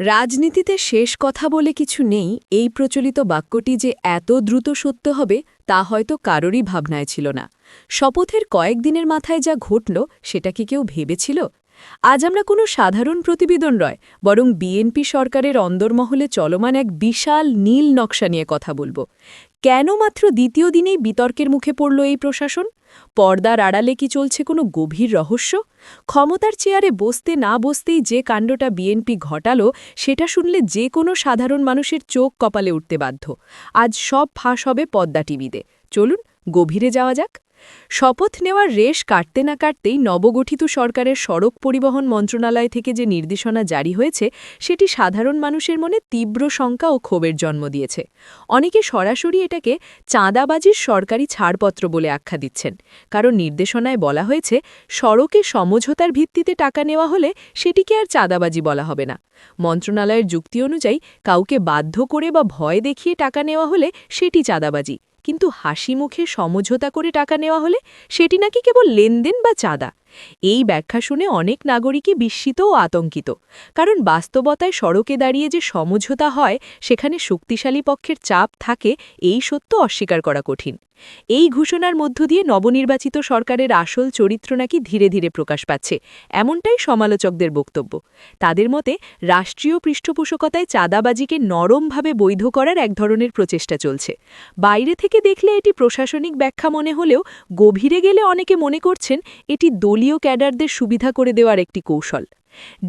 রাজনীতিতে শেষ কথা বলে কিছু নেই এই প্রচলিত বাক্যটি যে এত দ্রুত সত্য হবে তা হয়তো কারোরই ভাবনায় ছিল না। শপথের কয়েকদিনের মাথায় যা ঘটল সেটা কি কেউ ভেবেছিল? আজ আমরা কোনো সাধারণ প্রতিবেদন নয়, বরং বিএনপি সরকারের অন্দরমহলে চলমান এক বিশাল নীল নকশা নিয়ে কথা বলবো। কেন মাত্র দ্বিতীয় দিনেই বিতর্কের মুখে পড়ল এই প্রশাসন? পর্দার আড়ালে কি চলছে কোনো গভীর রহস্য? ক্ষমতার চেয়ারে বসতে না বসতেই যে কাণ্ডটা বিএনপি ঘটালো সেটা শুনলে যে কোনো সাধারণ মানুষের চোখ কপালে উঠতে বাধ্য। আজ সব ফাঁস হবে পদ্মা টিভিতে। চলুন গভীরে যাওয়া যাক। শপথ নেওয়ার রেশ কাটতে না কাটতেই নবগঠিত সরকারের সড়ক পরিবহন মন্ত্রণালয় থেকে যে নির্দেশনা জারি হয়েছে সেটি সাধারণ মানুষের মনে তীব্র শঙ্কা ও ক্ষোভের জন্ম দিয়েছে। অনেকে সরাসরি এটাকে চাঁদাবাজির সরকারি ছাড়পত্র বলে আখ্যা দিচ্ছেন, কারণ নির্দেশনায় বলা হয়েছে সড়কে সমঝোতার ভিত্তিতে টাকা নেওয়া হলে সেটিকে আর চাঁদাবাজি বলা হবে না। মন্ত্রণালয়ের যুক্তি অনুযায়ী কাউকে বাধ্য করে বা ভয় দেখিয়ে টাকা নেওয়া হলে সেটি চাঁদাবাজি, কিন্তু হাসি মুখে সমঝোতা করে টাকা নেওয়া হলে সেটি নাকি কেবল লেনদেন বা চাঁদা। এই ব্যাখ্যা শুনে অনেক নাগরিকই বিস্মিত ও আতঙ্কিত, কারণ বাস্তবতায় সড়কে দাঁড়িয়ে যে সমঝোতা হয় সেখানে শক্তিশালী পক্ষের চাপ থাকে, এই সত্য অস্বীকার করা কঠিন। এই ঘোষণার মধ্য দিয়ে নবনির্বাচিত সরকারের আসল চরিত্র নাকি ধীরে ধীরে প্রকাশ পাচ্ছে, এমনটাই সমালোচকদের বক্তব্য। তাদের মতে রাষ্ট্রীয় পৃষ্ঠপোষকতায় চাঁদাবাজিকে নরমভাবে বৈধ করার এক ধরনের প্রচেষ্টা চলছে। বাইরে থেকে দেখলে এটি প্রশাসনিক ব্যাখ্যা মনে হলেও গভীরে গেলে অনেকে মনে করছেন এটি দলীয় ক্যাডারদের সুবিধা করে দেওয়ার একটি কৌশল।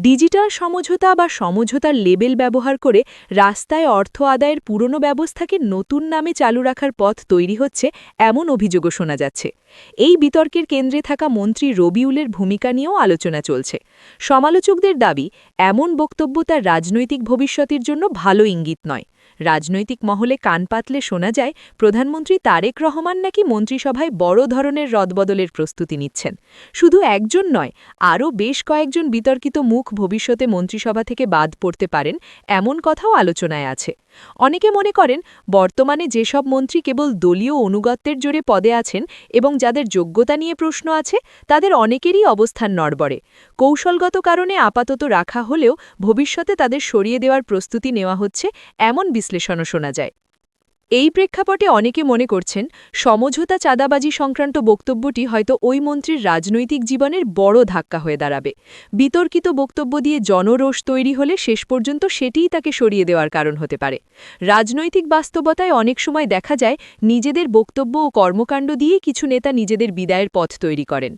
ডিজিটাল সমঝোতা বা সমঝোতার লেবেল ব্যবহার করে রাস্তায় অর্থ আদায়ের পুরনো ব্যবস্থাকে নতুন নামে চালু রাখার পথ তৈরি হচ্ছে, এমন অভিযোগও শোনা যাচ্ছে। এই বিতর্কের কেন্দ্রে থাকা মন্ত্রী রবিউলের ভূমিকা নিয়েও আলোচনা চলছে। সমালোচকদের দাবি, এমন বক্তব্য তার রাজনৈতিক ভবিষ্যতের জন্য ভালো ইঙ্গিত নয়। রাজনৈতিক মহলে কান পাতলে শোনা যায় প্রধানমন্ত্রী তারেক রহমান নাকি মন্ত্রিসভায় বড় ধরনের রদবদলের প্রস্তুতি নিচ্ছেন। শুধু একজন নয়, আরও বেশ কয়েকজন বিতর্কিত মুখ ভবিষ্যতে মন্ত্রিসভা থেকে বাদ পড়তে পারেন, এমন কথাও আলোচনায় আছে। অনেকে মনে করেন বর্তমানে যেসব মন্ত্রী কেবল দলীয় অনুগত্যের জোরে পদে আছেন এবং যাদের যোগ্যতা নিয়ে প্রশ্ন আছে তাদের অনেকেরই অবস্থান নড়বড়ে। কৌশলগত কারণে আপাতত রাখা হলেও ভবিষ্যতে তাদের সরিয়ে দেওয়ার প্রস্তুতি নেওয়া হচ্ছে, এমন বিশ্লেষণও শোনা যায়। এই প্রেক্ষাপটে অনেকে মনে করছেন সমঝোতা চাঁদাবাজি সংক্রান্ত বক্তব্যটি হয়তো ওই মন্ত্রীর রাজনৈতিক জীবনের বড় ধাক্কা হয়ে দাঁড়াবে। বিতর্কিত বক্তব্য দিয়ে জনরোষ তৈরি হলে শেষ পর্যন্ত সেটিই তাকে সরিয়ে দেওয়ার কারণ হতে পারে। রাজনৈতিক বাস্তবতায় অনেক সময় দেখা যায় নিজেদের বক্তব্য ও কর্মকাণ্ড দিয়ে কিছু নেতা নিজেদের বিদায়ের পথ তৈরি করেন।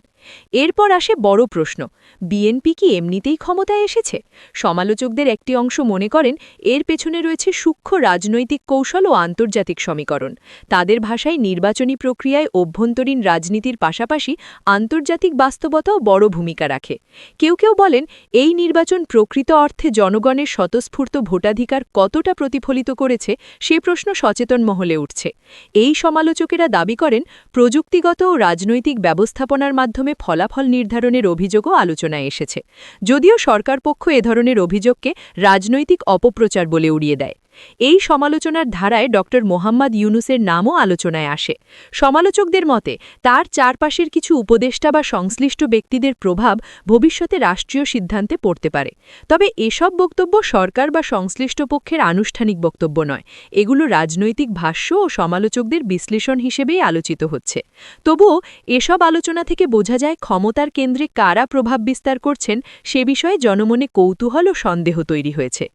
এরপর আসে বড় প্রশ্ন, বিএনপি কি এমনিতেই ক্ষমতায় এসেছে? সমালোচকদের একটি অংশ মনে করেন এর পেছনে রয়েছে সূক্ষ্ম রাজনৈতিক কৌশল ও আন্তর্জাতিক সমীকরণ। তাদের ভাষায় নির্বাচনী প্রক্রিয়ায় অভ্যন্তরীণ রাজনীতির পাশাপাশি আন্তর্জাতিক বাস্তবতাও বড় ভূমিকা রাখে। কেউ কেউ বলেন এই নির্বাচন প্রকৃত অর্থে জনগণের স্বতঃস্ফূর্ত ভোটাধিকার কতটা প্রতিফলিত করেছে সে প্রশ্ন সচেতন মহলে উঠছে। এই সমালোচকেরা দাবি করেন প্রযুক্তিগত ও রাজনৈতিক ব্যবস্থাপনার মাধ্যমে ফলাফল নির্ধারণের অভিযোগও আলোচনায় এসেছে, যদিও সরকার পক্ষ এ ধরনের অভিযোগকে রাজনৈতিক অপপ্রচার বলে উড়িয়ে দেয়। এই সমালোচনার ধারায় ড. মোহাম্মদ ইউনুসের নামও আলোচনায় আসে। সমালোচকদের মতে তার চারপাশের কিছু উপদেষ্টা বা সংশ্লিষ্ট ব্যক্তিদের প্রভাব ভবিষ্যতে রাষ্ট্রীয় সিদ্ধান্তে পড়তে পারে। তবে এসব বক্তব্য সরকার বা সংশ্লিষ্ট পক্ষের আনুষ্ঠানিক বক্তব্য নয়, এগুলো রাজনৈতিক ভাষ্য ও সমালোচকদের বিশ্লেষণ হিসেবেই আলোচিত হচ্ছে। তবুও এসব আলোচনা থেকে বোঝা যায় ক্ষমতার কেন্দ্রে কারা প্রভাব বিস্তার করছেন সে বিষয়ে জনমনে কৌতূহল ও সন্দেহ তৈরি হয়েছে।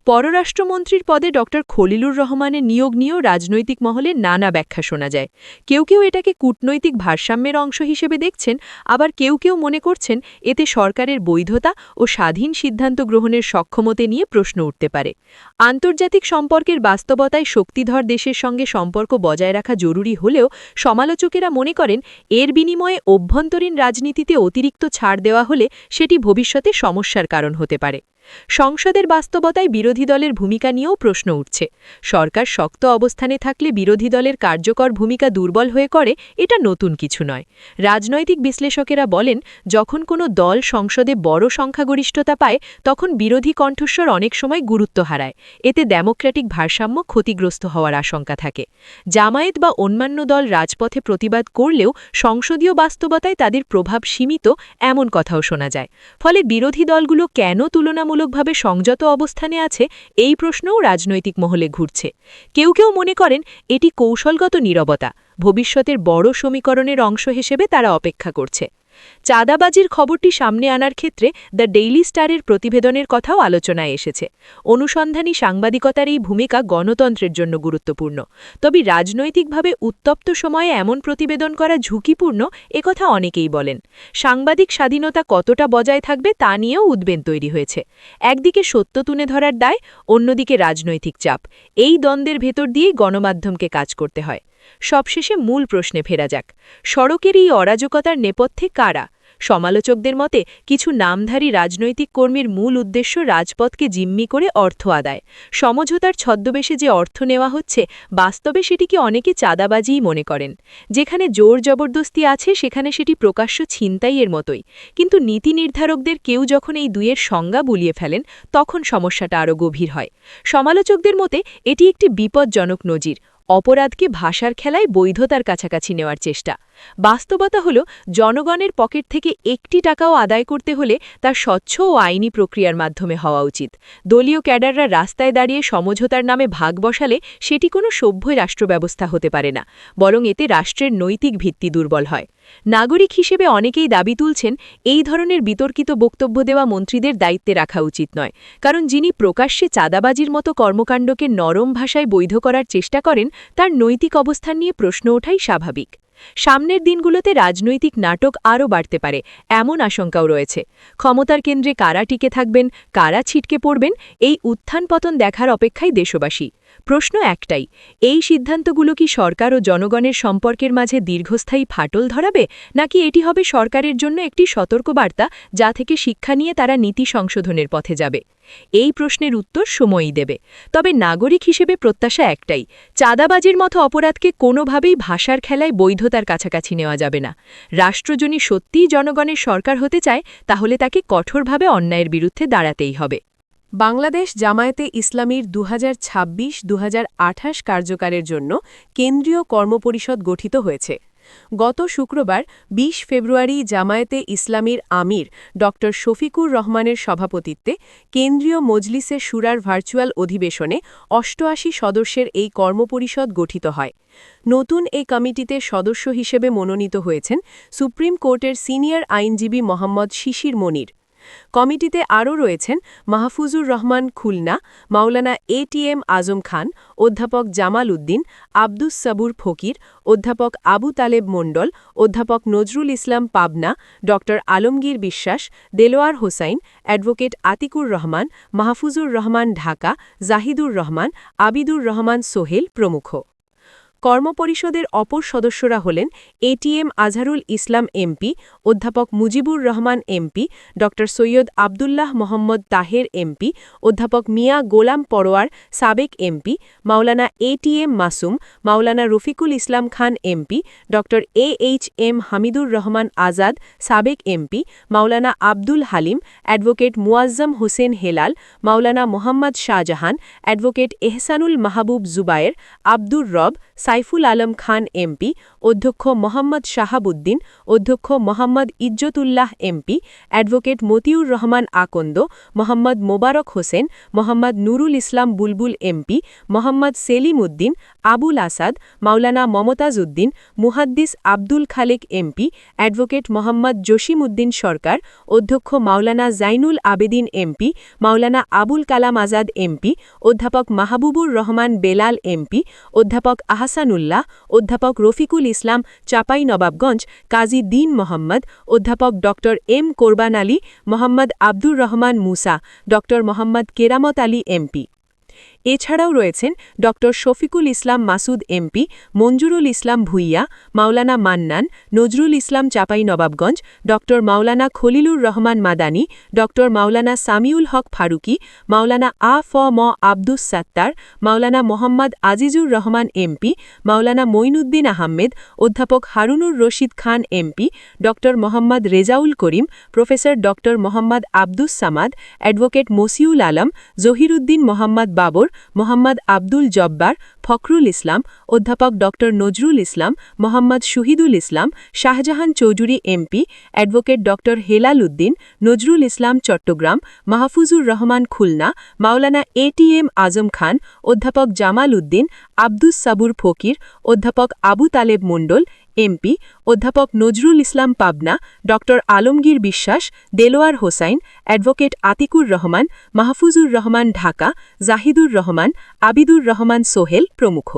পররাষ্ট্রমন্ত্রীর পদে ড. খলিলুর রহমানের নিয়োগ নিয়েও রাজনৈতিক মহলে নানা ব্যাখ্যা শোনা যায়। কেউ কেউ এটাকে কূটনৈতিক ভারসাম্যের অংশ হিসেবে দেখছেন, আবার কেউ কেউ মনে করছেন এতে সরকারের বৈধতা ও স্বাধীন সিদ্ধান্ত গ্রহণের সক্ষমতা নিয়ে প্রশ্ন উঠতে পারে। আন্তর্জাতিক সম্পর্কের বাস্তবতায় শক্তিধর দেশের সঙ্গে সম্পর্ক বজায় রাখা জরুরি হলেও সমালোচকেরা মনে করেন এর বিনিময়ে অভ্যন্তরীণ রাজনীতিতে অতিরিক্ত ছাড় দেওয়া হলে সেটি ভবিষ্যতে সমস্যার কারণ হতে পারে। সংসদের বাস্তবতায় বিরোধী দলের ভূমিকা নিয়েও প্রশ্ন উঠছে। সরকার শক্ত অবস্থানে থাকলে বিরোধী দলের কার্যকর ভূমিকা দুর্বল হয়ে পড়ে, এটা নতুন কিছু নয়। রাজনৈতিক বিশ্লেষকেরা বলেন যখন কোনো দল সংসদে বড় সংখ্যাগরিষ্ঠতা পায় তখন বিরোধী কণ্ঠস্বর অনেক সময় গুরুত্ব হারায়, এতে ডেমোক্রেটিক ভারসাম্য ক্ষতিগ্রস্ত হওয়ার আশঙ্কা থাকে। জামায়াত বা অন্যান্য দল রাজপথে প্রতিবাদ করলেও সংসদীয় বাস্তবতায় তাদের প্রভাব সীমিত, এমন কথাও শোনা যায়। ফলে বিরোধী দলগুলো কেন তুলনামূলক তুলনামূলকভাবে সংযত অবস্থানে আছে এই প্রশ্নও রাজনৈতিক মহলে ঘুরছে। কেউ কেউ মনে করেন এটি কৌশলগত নীরবতা, ভবিষ্যতের বড় সমীকরণের অংশ হিসেবে তারা অপেক্ষা করছে। চাঁদাবাজির খবরটি সামনে আনার ক্ষেত্রে দ্য ডেইলি স্টারের প্রতিবেদনের কথাও আলোচনায় এসেছে। অনুসন্ধানী সাংবাদিকতার এই ভূমিকা গণতন্ত্রের জন্য গুরুত্বপূর্ণ, তবে রাজনৈতিকভাবে উত্তপ্ত সময়ে এমন প্রতিবেদন করা ঝুঁকিপূর্ণ একথা অনেকেই বলেন। সাংবাদিক স্বাধীনতা কতটা বজায় থাকবে তা নিয়েও উদ্বেগ তৈরি হয়েছে। একদিকে সত্য তুলে ধরার দায়, অন্যদিকে রাজনৈতিক চাপ। এই দ্বন্দ্বের ভেতর দিয়েই গণমাধ্যমকে কাজ করতে হয়। সবশেষে মূল প্রশ্নে ফেরা যাক, সড়কের এই অরাজকতার নেপথ্যে কারা? সমালোচকদের মতে কিছু নামধারী রাজনৈতিক কর্মীর মূল উদ্দেশ্য রাজপথকে জিম্মি করে অর্থ আদায়। সমঝোতার ছদ্মবেশে যে অর্থ নেওয়া হচ্ছে, বাস্তবে সেটিকে অনেকে চাঁদাবাজিই মনে করেন। যেখানে জোর জবরদস্তি আছে সেখানে সেটি প্রকাশ্য ছিনতাইয়ের মতোই। কিন্তু নীতি নির্ধারকদের কেউ যখন এই দুইয়ের সংজ্ঞা বুলিয়ে ফেলেন, তখন সমস্যাটা আরও গভীর হয়। সমালোচকদের মতে এটি একটি বিপজ্জনক নজির, অপরাধকে ভাষার খেলায় বৈধতার কাছাকাছি নেওয়ার চেষ্টা। বাস্তবতা হল, জনগণের পকেট থেকে একটি টাকাও আদায় করতে হলে তা স্বচ্ছ ও আইনি প্রক্রিয়ার মাধ্যমে হওয়া উচিত। দলীয় ক্যাডাররা রাস্তায় দাঁড়িয়ে সমঝোতার নামে ভাগ বসালে সেটি কোনো সভ্য রাষ্ট্রব্যবস্থা হতে পারে না, বরং এতে রাষ্ট্রের নৈতিক ভিত্তি দুর্বল হয়। নাগরিক হিসেবে অনেকেই দাবি তুলছেন, এই ধরনের বিতর্কিত বক্তব্য দেওয়া মন্ত্রীদের দায়িত্বে রাখা উচিত নয়, কারণ যিনি প্রকাশ্যে চাঁদাবাজির মতো কর্মকাণ্ডকে নরম ভাষায় বৈধ করার চেষ্টা করেন তার নৈতিক অবস্থান নিয়ে প্রশ্ন ওঠাই স্বাভাবিক। সামনের দিনগুলোতে রাজনৈতিক নাটক আরও বাড়তে পারে, এমন আশঙ্কাও রয়েছে। ক্ষমতার কেন্দ্রে কারা টিকে থাকবেন, কারা ছিটকে পড়বেন, এই উত্থান পতন দেখার অপেক্ষায় দেশবাসী। প্রশ্ন একটাই, এই সিদ্ধান্তগুলো কি সরকার ও জনগণের সম্পর্কের মাঝে দীর্ঘস্থায়ী ফাটল ধরাবে, নাকি এটি হবে সরকারের জন্য একটি সতর্কবার্তা যা থেকে শিক্ষা নিয়ে তারা নীতি সংশোধনের পথে যাবে? এই প্রশ্নের উত্তর সময়ই দেবে। তবে নাগরিক হিসেবে প্রত্যাশা একটাই, চাঁদাবাজির মতো অপরাধকে কোনোভাবেই ভাষার খেলায় বৈধতার কাছাকাছি নেওয়া যাবে না। রাষ্ট্র যদি সত্যিই জনগণের সরকার হতে চায়, তাহলে তাকে কঠোরভাবে অন্যায়ের বিরুদ্ধে দাঁড়াতেই হবে। বাংলাদেশ জামায়াতে ইসলামীর 2026-2028 কার্যকালের জন্য কেন্দ্রীয় কর্মপরিষদ গঠিত হয়েছে। গত শুক্রবার ২০ ফেব্রুয়ারি জামায়াতে ইসলামীর আমির ড. শফিকুর রহমানের সভাপতিত্বে কেন্দ্রীয় মজলিসে শুরার ভার্চুয়াল অধিবেশনে ৮৮ সদস্যের এই কর্মপরিষদ গঠিত হয়। নতুন এই কমিটিতে সদস্য হিসেবে মনোনীত হয়েছেন সুপ্রিম কোর্টের সিনিয়র আইনজীবী মোহাম্মদ শিশির মনির। কমিটিতে আরও রয়েছেন মাহফুজুর রহমান খুলনা, মাওলানা এটিএম আজম খান, অধ্যাপক জামাল উদ্দিন, আব্দুস সাবুর ফকির, অধ্যাপক আবু তালেব মণ্ডল, অধ্যাপক নজরুল ইসলাম পাবনা, ড. আলমগীর বিশ্বাস, দেলোয়ার হোসাইন, অ্যাডভোকেট আতিকুর রহমান, মাহফুজুর রহমান ঢাকা, জাহিদুর রহমান, আবিদুর রহমান সোহেল প্রমুখ। কর্মপরিষদের অপর সদস্যরা হলেন এটিএম আজহারুল ইসলাম এমপি, অধ্যাপক মুজিবুর রহমান এমপি, ড. সৈয়দ আবদুল্লাহ মোহাম্মদ তাহের এমপি, অধ্যাপক মিয়া গোলাম পরোয়ার সাবেক এমপি, মাওলানা এটিএম মাসুম, মাওলানা রফিকুল ইসলাম খান এমপি, ড. AHM হামিদুর রহমান আজাদ সাবেক এমপি, মাওলানা আব্দুল হালিম, অ্যাডভোকেট মুয়াজ্জম হোসেন হেলাল, মাওলানা মোহাম্মদ শাহজাহান, অ্যাডভোকেট এহসানুল মাহবুব জুবায়ের, আব্দুর রব, সাইফুল আলম খান এমপি, অধ্যক্ষ মোহাম্মদ শাহাবুদ্দিন, অধ্যক্ষ মোহাম্মদ ইজ্জতুল্লাহ এমপি, অ্যাডভোকেট মতিউর রহমান আকন্দ, মোহাম্মদ মোবারক হোসেন, মোহাম্মদ নুরুল ইসলাম বুলবুল এমপি, মোহাম্মদ সেলিম উদ্দিন, আবুল আসাদ, মাওলানা মমতাজ উদ্দিন, মুহাদ্দিস আব্দুল খালেক এমপি, অ্যাডভোকেট মোহাম্মদ জসিম উদ্দিন সরকার, অধ্যক্ষ মাওলানা জাইনুল আবেদিন এমপি, মাওলানা আবুল কালাম আজাদ এমপি, অধ্যাপক মাহবুবুর রহমান বেলাল এমপি, অধ্যাপক আহসানুল্লাহ, অধ্যাপক রফিকুল ইসলাম চাঁপাইনবাবগঞ্জ, কাজী দীন মোহাম্মদ, অধ্যাপক ড. এম কোরবান আলী, মোহাম্মদ আব্দুর রহমান মুসা, ড. মোহাম্মদ কেরামত আলী এমপি। এছাড়াও রয়েছেন ড. শফিকুল ইসলাম মাসুদ এমপি, মঞ্জুরুল ইসলাম ভুইয়া, মাওলানা মান্নান, নজরুল ইসলাম চাঁপাইনবাবগঞ্জ, ড. মাওলানা খলিলুর রহমান মাদানী, ড. মাওলানা সামিউল হক ফারুকি, মাওলানা আ.ফ.ম. আব্দুস সাত্তার, মাওলানা মোহাম্মদ আজিজুর রহমান এমপি, মাওলানা মঈনুদ্দিন আহমেদ, অধ্যাপক হারুনুর রশিদ খান এমপি, ড. মোহাম্মদ রেজাউল করিম, প্রফেসর ড. মোহাম্মদ আব্দুস সামাদ, অ্যাডভোকেট মসিউল আলম, জহিরুদ্দিন মোহাম্মদ বাবর, মোহাম্মদ আব্দুল জব্বার, ফখরুল ইসলাম, অধ্যাপক ড নজরুল ইসলাম, মোহাম্মদ শহীদুল ইসলাম, শাহজাহান চৌধুরী এমপি, অ্যাডভোকেট ড হেলাল উদ্দিন, নজরুল ইসলাম চট্টগ্রাম, মাহফুজুর রহমান খুলনা, মাওলানা এটিএম আজম খান, অধ্যাপক জামাল উদ্দিন, আব্দুস সাবুর ফকির, অধ্যাপক আবু তালেব মণ্ডল, এমপি, অধ্যাপক নজরুল ইসলাম পাবনা, ড আলমগীর বিশ্বাস, দেলোয়ার হোসাইন, অ্যাডভোকেট আতিকুর রহমান, মাহফুজুর রহমান ঢাকা, জাহিদুর রহমান, আবিদুর রহমান সোহেল প্রমুখ।